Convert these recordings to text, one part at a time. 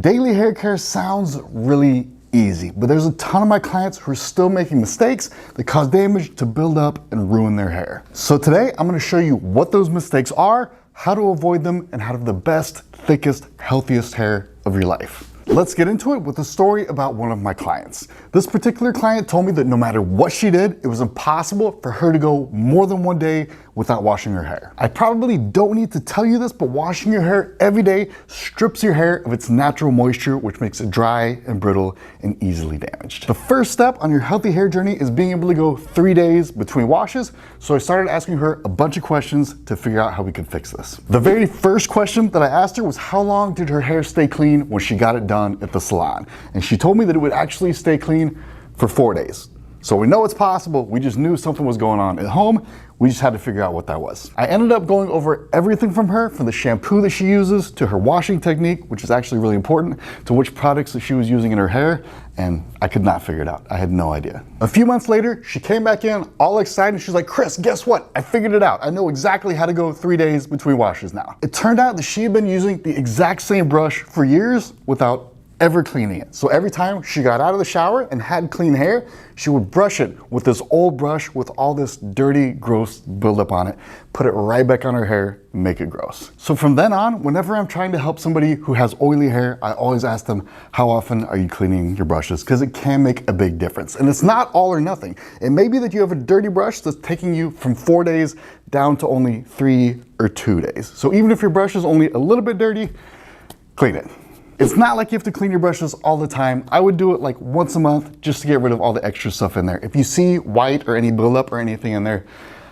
Daily hair care sounds really easy, but there's a ton of my clients who are still making mistakes that cause damage to build up and ruin their hair. So today I'm going to show you what those mistakes are, how to avoid them, and how to have the best, thickest, healthiest hair of your life. Let's get into it with a story about one of my clients. This particular client told me that no matter what she did, it was impossible for her to go more than one day without washing her hair. I probably don't need to tell you this, but washing your hair every day strips your hair of its natural moisture, which makes it dry and brittle and easily damaged. The first step on your healthy hair journey is being able to go 3 days between washes, so I started asking her a bunch of questions to figure out how we could fix this. The very first question that I asked her was how long did her hair stay clean when she got it done at the salon? And she told me that it would actually stay clean for 4 days. So we know it's possible, we just knew something was going on at home, we just had to figure out what that was. I ended up going over everything from her, from the shampoo that she uses, to her washing technique, which is actually really important, to which products that she was using in her hair, and I could not figure it out. I had no idea. A few months later, she came back in all excited. She's like, Chris, guess what? I figured it out. I know exactly how to go 3 days between washes now. It turned out that she had been using the exact same brush for years without ever cleaning it. So every time she got out of the shower and had clean hair, she would brush it with this old brush with all this dirty, gross buildup on it, put it right back on her hair, and make it gross. So from then on, whenever I'm trying to help somebody who has oily hair, I always ask them, how often are you cleaning your brushes? Because it can make a big difference. And it's not all or nothing. It may be that you have a dirty brush that's taking you from 4 days down to only 3 or 2 days. So even if your brush is only a little bit dirty, clean it. It's not like you have to clean your brushes all the time. I would do it like once a month just to get rid of all the extra stuff in there. If you see white or any buildup or anything in there,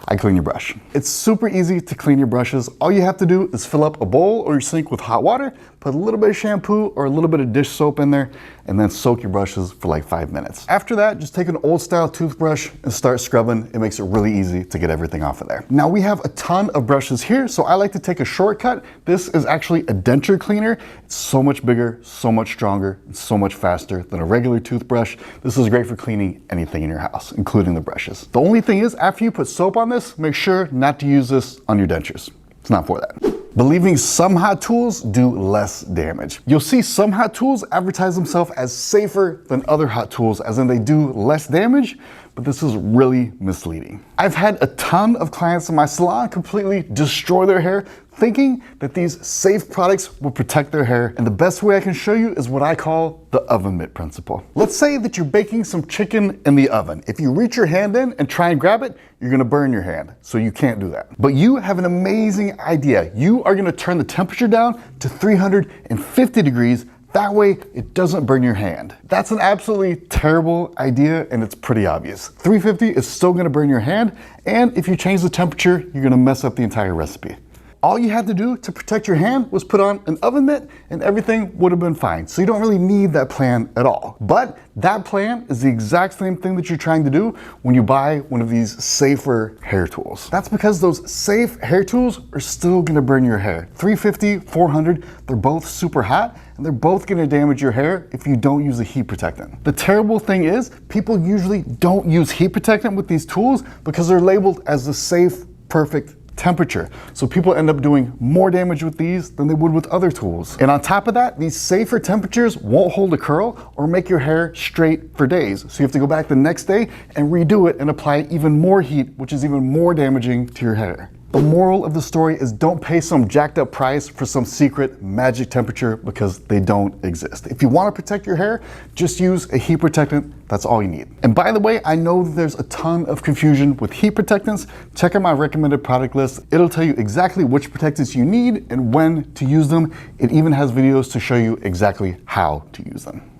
I clean your brush. It's super easy to clean your brushes. All you have to do is fill up a bowl or your sink with hot water, put a little bit of shampoo or a little bit of dish soap in there, and then soak your brushes for like 5 minutes. After that, just take an old style toothbrush and start scrubbing. It makes it really easy to get everything off of there. Now we have a ton of brushes here, so I like to take a shortcut. This is actually a denture cleaner. It's so much bigger, so much stronger, and so much faster than a regular toothbrush. This is great for cleaning anything in your house, including the brushes. The only thing is, after you put soap on this, make sure not to use this on your dentures. It's not for that. Believing some hot tools do less damage. You'll see some hot tools advertise themselves as safer than other hot tools, as in they do less damage, but this is really misleading. I've had a ton of clients in my salon completely destroy their hair thinking that these safe products will protect their hair, and the best way I can show you is what I call the oven mitt principle. Let's say that you're baking some chicken in the oven. If you reach your hand in and try and grab it, you're gonna burn your hand, so you can't do that. But you have an amazing idea. You are gonna turn the temperature down to 350 degrees. That way, it doesn't burn your hand. That's an absolutely terrible idea, and it's pretty obvious. 350 is still gonna burn your hand, and if you change the temperature, you're gonna mess up the entire recipe. All you had to do to protect your hand was put on an oven mitt and everything would have been fine. So you don't really need that plan at all. But that plan is the exact same thing that you're trying to do when you buy one of these safer hair tools. That's because those safe hair tools are still gonna burn your hair. 350, 400, they're both super hot and they're both gonna damage your hair if you don't use a heat protectant. The terrible thing is, people usually don't use heat protectant with these tools because they're labeled as the safe, perfect temperature. So people end up doing more damage with these than they would with other tools. And on top of that, these safer temperatures won't hold a curl or make your hair straight for days. So you have to go back the next day and redo it and apply even more heat, which is even more damaging to your hair. The moral of the story is don't pay some jacked up price for some secret magic temperature because they don't exist. If you want to protect your hair, just use a heat protectant. That's all you need. And by the way, I know that there's a ton of confusion with heat protectants. Check out my recommended product list. It'll tell you exactly which protectants you need and when to use them. It even has videos to show you exactly how to use them.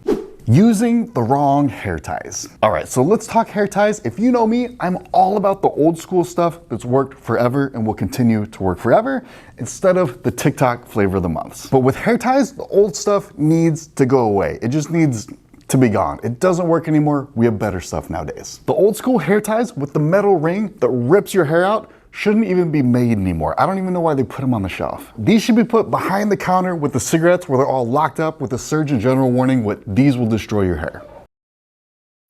Using the wrong hair ties. All right, so let's talk hair ties. If you know me, I'm all about the old school stuff that's worked forever and will continue to work forever, instead of the TikTok flavor of the months. But with hair ties, the old stuff needs to go away. It just needs to be gone. It doesn't work anymore. We have better stuff nowadays. The old school hair ties with the metal ring that rips your hair out shouldn't even be made anymore. I don't even know why they put them on the shelf. These should be put behind the counter with the cigarettes where they're all locked up with a Surgeon General warning, these will destroy your hair.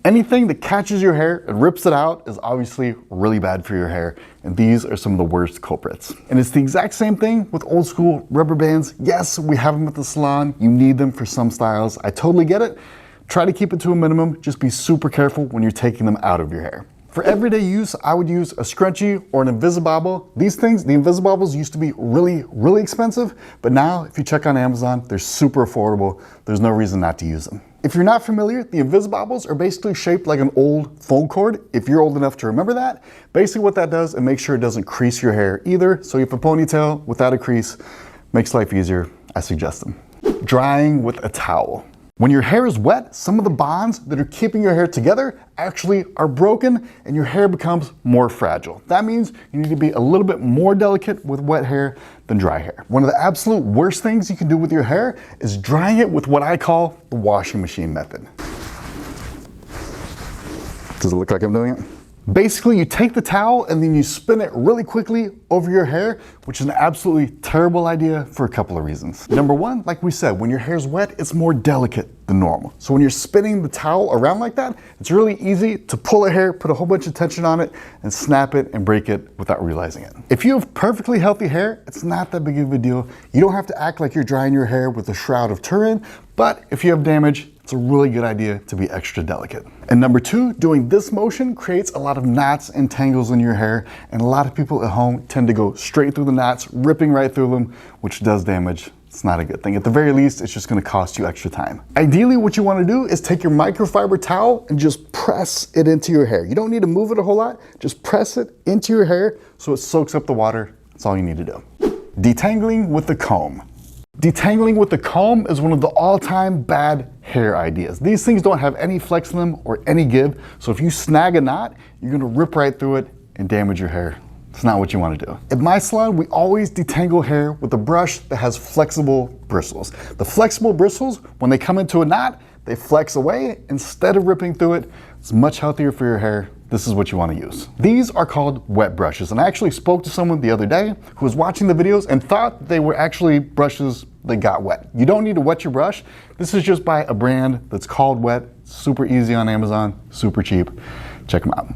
Anything that catches your hair and rips it out is obviously really bad for your hair, and these are some of the worst culprits. And it's the exact same thing with old school rubber bands. Yes, we have them at the salon. You need them for some styles. I totally get it. Try to keep it to a minimum. Just be super careful when you're taking them out of your hair. For everyday use, I would use a scrunchie or an Invisibobble. These things, the Invisibobbles used to be really expensive, but now if you check on Amazon, they're super affordable. There's no reason not to use them. If you're not familiar, the Invisibobbles are basically shaped like an old phone cord, if you're old enough to remember that. Basically what that does, it makes sure it doesn't crease your hair either. So you have a ponytail without a crease, makes life easier. I suggest them. Drying with a towel. When your hair is wet, some of the bonds that are keeping your hair together actually are broken and your hair becomes more fragile. That means you need to be a little bit more delicate with wet hair than dry hair. One of the absolute worst things you can do with your hair is drying it with what I call the washing machine method. Does it look like I'm doing it? Basically, you take the towel and then you spin it really quickly over your hair, which is an absolutely terrible idea for a couple of reasons. Number one, like we said, when your hair's wet, it's more delicate than normal. So when you're spinning the towel around like that, it's really easy to pull a hair, put a whole bunch of tension on it, and snap it and break it without realizing it. If you have perfectly healthy hair, it's not that big of a deal. You don't have to act like you're drying your hair with a shroud of Turin, but if you have damage, it's a really good idea to be extra delicate. And number two, doing this motion creates a lot of knots and tangles in your hair, and a lot of people at home tend to go straight through the knots, ripping right through them, which does damage. It's not a good thing. At the very least, it's just gonna cost you extra time. Ideally, what you wanna do is take your microfiber towel and just press it into your hair. You don't need to move it a whole lot, just press it into your hair so it soaks up the water. That's all you need to do. Detangling with the comb. Detangling with the comb is one of the all-time bad hair ideas. These things don't have any flex in them or any give, so if you snag a knot, you're gonna rip right through it and damage your hair. It's not what you want to do. At my salon, we always detangle hair with a brush that has flexible bristles. The flexible bristles, when they come into a knot, they flex away instead of ripping through it. It's much healthier for your hair. This is what you want to use. These are called wet brushes, and I actually spoke to someone the other day who was watching the videos and thought they were actually brushes that got wet. You don't need to wet your brush. This is just by a brand that's called Wet. Super easy on Amazon, super cheap. Check them out.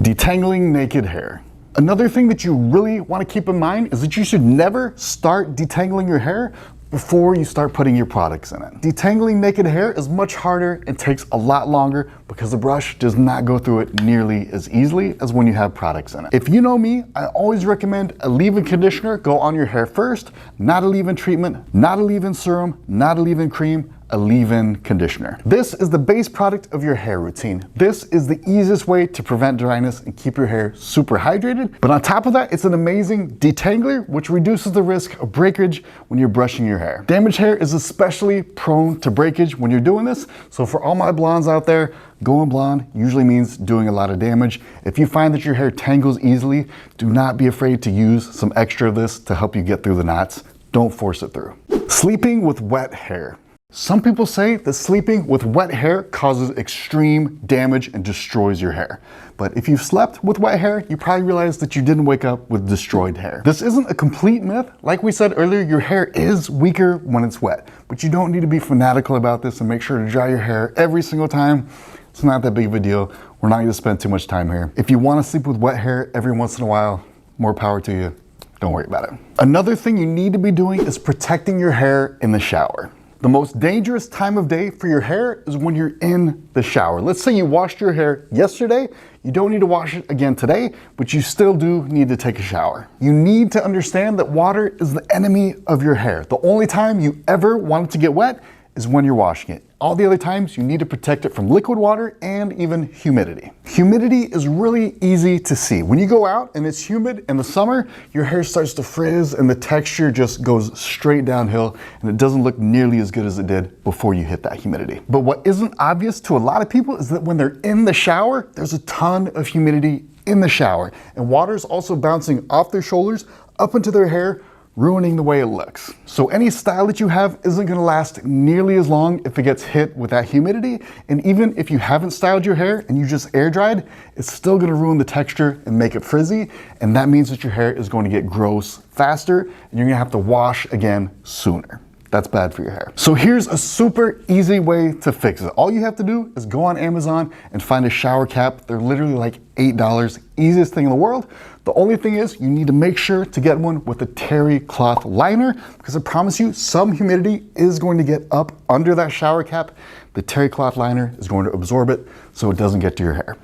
Detangling naked hair. Another thing that you really want to keep in mind is that you should never start detangling your hair before you start putting your products in it. Detangling naked hair is much harder and takes a lot longer because the brush does not go through it nearly as easily as when you have products in it. If you know me, I always recommend a leave-in conditioner go on your hair first, not a leave-in treatment, not a leave-in serum, not a leave-in cream, a leave-in conditioner. This is the base product of your hair routine. This is the easiest way to prevent dryness and keep your hair super hydrated. But on top of that, it's an amazing detangler, which reduces the risk of breakage when you're brushing your hair. Damaged hair is especially prone to breakage when you're doing this. So for all my blondes out there, going blonde usually means doing a lot of damage. If you find that your hair tangles easily, do not be afraid to use some extra of this to help you get through the knots. Don't force it through. Sleeping with wet hair. Some people say that sleeping with wet hair causes extreme damage and destroys your hair. But if you've slept with wet hair, you probably realize that you didn't wake up with destroyed hair. This isn't a complete myth. Like we said earlier, your hair is weaker when it's wet, but you don't need to be fanatical about this and make sure to dry your hair every single time. It's not that big of a deal. We're not going to spend too much time here. If you want to sleep with wet hair every once in a while, more power to you. Don't worry about it. Another thing you need to be doing is protecting your hair in the shower. The most dangerous time of day for your hair is when you're in the shower. Let's say you washed your hair yesterday. You don't need to wash it again today, but you still do need to take a shower. You need to understand that water is the enemy of your hair. The only time you ever want it to get wet is when you're washing it. All the other times, you need to protect it from liquid water and even humidity. Humidity is really easy to see. When you go out and it's humid in the summer, your hair starts to frizz and the texture just goes straight downhill and it doesn't look nearly as good as it did before you hit that humidity. But what isn't obvious to a lot of people is that when they're in the shower, there's a ton of humidity in the shower, and water's also bouncing off their shoulders up into their hair, ruining the way it looks. So any style that you have isn't gonna last nearly as long if it gets hit with that humidity. And even if you haven't styled your hair and you just air dried, it's still gonna ruin the texture and make it frizzy. And that means that your hair is going to get gross faster and you're gonna have to wash again sooner. that's bad for your hair. So here's a super easy way to fix it. All you have to do is go on Amazon and find a shower cap. They're literally like $8, easiest thing in the world. The only thing is you need to make sure to get one with a terry cloth liner, because I promise you some humidity is going to get up under that shower cap. The terry cloth liner is going to absorb it so it doesn't get to your hair.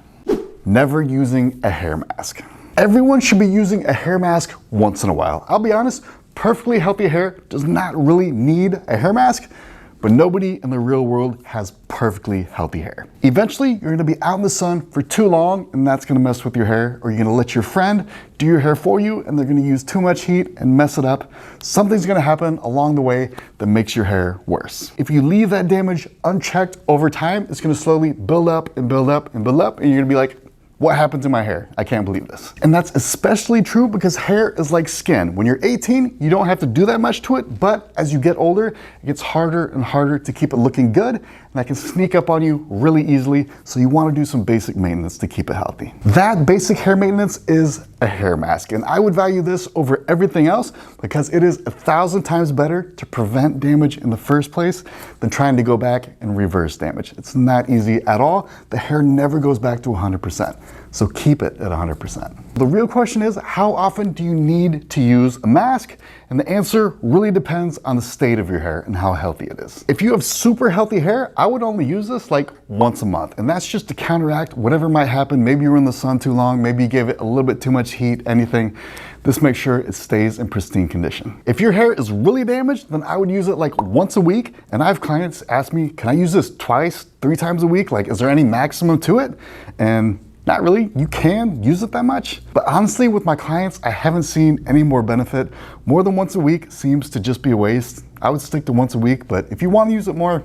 Never using a hair mask. Everyone should be using a hair mask once in a while. I'll be honest, perfectly healthy hair does not really need a hair mask, but nobody in the real world has perfectly healthy hair. Eventually, you're gonna be out in the sun for too long, and that's gonna mess with your hair, or you're gonna let your friend do your hair for you, and they're gonna use too much heat and mess it up. Something's gonna happen along the way that makes your hair worse. If you leave that damage unchecked over time, it's gonna slowly build up and build up and build up, and you're gonna be like, what happened to my hair? I can't believe this. And that's especially true because hair is like skin. When you're 18, you don't have to do that much to it, but as you get older, it gets harder and harder to keep it looking good, and that can sneak up on you really easily, so you wanna do some basic maintenance to keep it healthy. That basic hair maintenance is a hair mask, and I would value this over everything else because it is 1,000 times better to prevent damage in the first place than trying to go back and reverse damage. It's not easy at all. The hair never goes back to 100%. So keep it at 100%. The real question is, how often do you need to use a mask? And the answer really depends on the state of your hair and how healthy it is. If you have super healthy hair, I would only use this like once a month. And that's just to counteract whatever might happen. Maybe you were in the sun too long, maybe you gave it a little bit too much heat, anything. This makes sure it stays in pristine condition. If your hair is really damaged, then I would use it like once a week. And I have clients ask me, can I use this twice, 3 times a week? Like, is there any maximum to it? And not really, you can use it that much. But honestly, with my clients, I haven't seen any more benefit. More than once a week seems to just be a waste. I would stick to once a week, but if you want to use it more,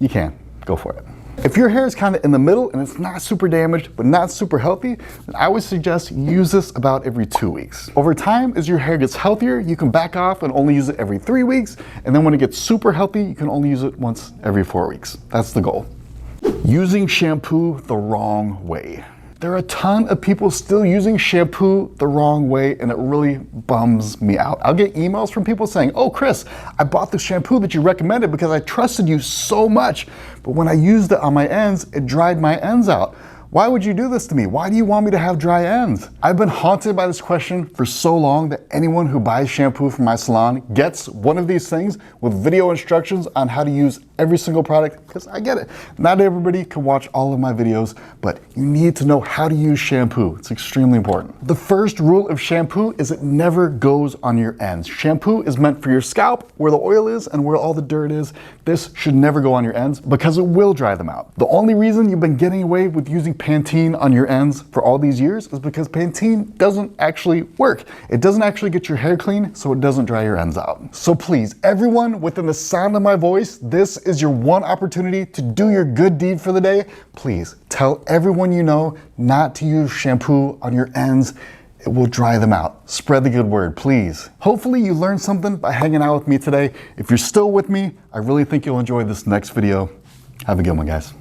you can, go for it. If your hair is kind of in the middle and it's not super damaged, but not super healthy, then I would suggest you use this about every 2 weeks. Over time, as your hair gets healthier, you can back off and only use it every 3 weeks. And then when it gets super healthy, you can only use it once every 4 weeks. That's the goal. Using shampoo the wrong way. There are a ton of people still using shampoo the wrong way, and it really bums me out. I'll get emails from people saying, oh, Chris, I bought the shampoo that you recommended because I trusted you so much, but when I used it on my ends, it dried my ends out. Why would you do this to me? Why do you want me to have dry ends? I've been haunted by this question for so long that anyone who buys shampoo from my salon gets one of these things with video instructions on how to use every single product, because I get it. Not everybody can watch all of my videos, but you need to know how to use shampoo. It's extremely important. The first rule of shampoo is it never goes on your ends. Shampoo is meant for your scalp, where the oil is and where all the dirt is. This should never go on your ends because it will dry them out. The only reason you've been getting away with using Pantene on your ends for all these years is because Pantene doesn't actually work. It doesn't actually get your hair clean, so it doesn't dry your ends out. So please, everyone within the sound of my voice, this is your one opportunity to do your good deed for the day. Please tell everyone you know not to use shampoo on your ends. It will dry them out. Spread the good word, please. Hopefully you learned something by hanging out with me today. If you're still with me, I really think you'll enjoy this next video. Have a good one, guys.